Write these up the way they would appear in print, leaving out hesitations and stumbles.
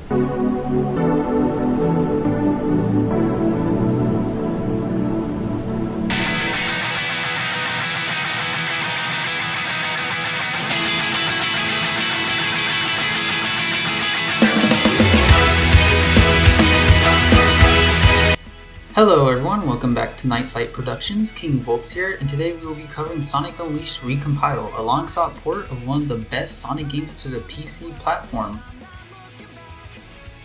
Hello everyone, welcome back to Nightsight Productions, King Volks here, and today we will be covering Sonic Unleashed Recompiled, a long-sought port of one of the best Sonic games to the PC platform.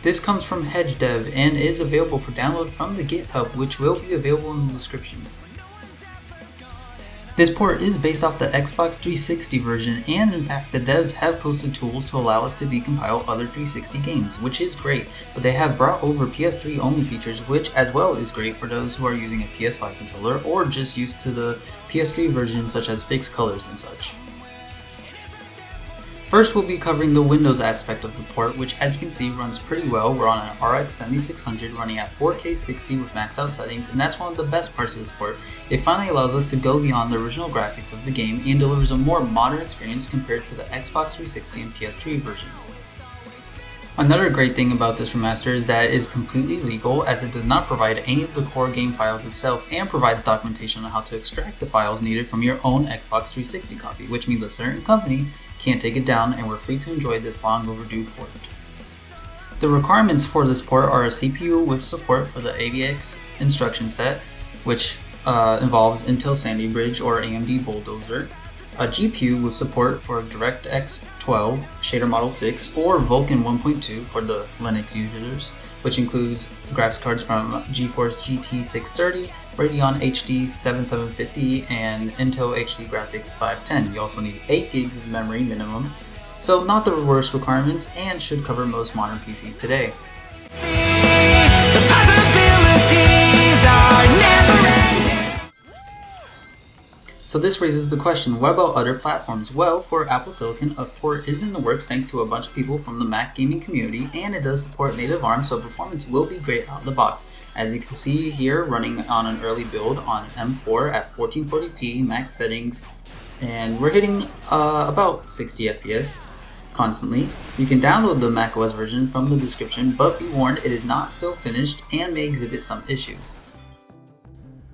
This comes from HedgeDev and is available for download from the GitHub, which will be available in the description. This port is based off the Xbox 360 version, and in fact the devs have posted tools to allow us to decompile other 360 games, which is great, but they have brought over PS3 only features, which as well is great for those who are using a PS5 controller or just used to the PS3 version, such as fixed colors and such. First, we'll be covering the Windows aspect of the port, which as you can see runs pretty well. We're on an RX 7600 running at 4K 60 with maxed out settings, and that's one of the best parts of this port. It finally allows us to go beyond the original graphics of the game and delivers a more modern experience compared to the Xbox 360 and PS3 versions. Another great thing about this remaster is that it is completely legal, as it does not provide any of the core game files itself and provides documentation on how to extract the files needed from your own Xbox 360 copy, which means a certain company can't take it down and we're free to enjoy this long overdue port. The requirements for this port are a CPU with support for the AVX instruction set, which involves Intel Sandy Bridge or AMD Bulldozer, a GPU with support for DirectX 12, Shader Model 6, or Vulkan 1.2 for the Linux users, which includes graphics cards from GeForce GT 630, Radeon HD 7750, and Intel HD Graphics 510. You also need 8 gigs of memory minimum, so not the worst requirements and should cover most modern PCs today. So this raises the question, what about other platforms? Well, for Apple Silicon, a port is in the works thanks to a bunch of people from the Mac gaming community, and it does support native ARM, so performance will be great out of the box. As you can see here, running on an early build on M4 at 1440p max settings, and we're hitting about 60 FPS constantly. You can download the macOS version from the description, but be warned, it is not still finished and may exhibit some issues.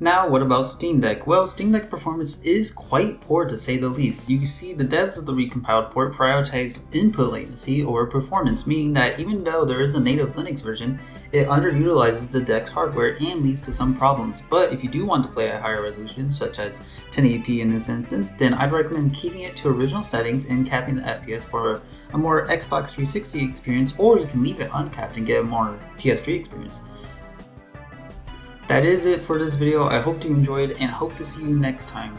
Now, what about Steam Deck? Well, Steam Deck performance is quite poor to say the least. You see, the devs of the recompiled port prioritized input latency over performance, meaning that even though there is a native Linux version, it underutilizes the deck's hardware and leads to some problems. But if you do want to play at higher resolution, such as 1080p in this instance, then I'd recommend keeping it to original settings and capping the FPS for a more Xbox 360 experience, or you can leave it uncapped and get a more PS3 experience. That is it for this video. I hope you enjoyed and hope to see you next time.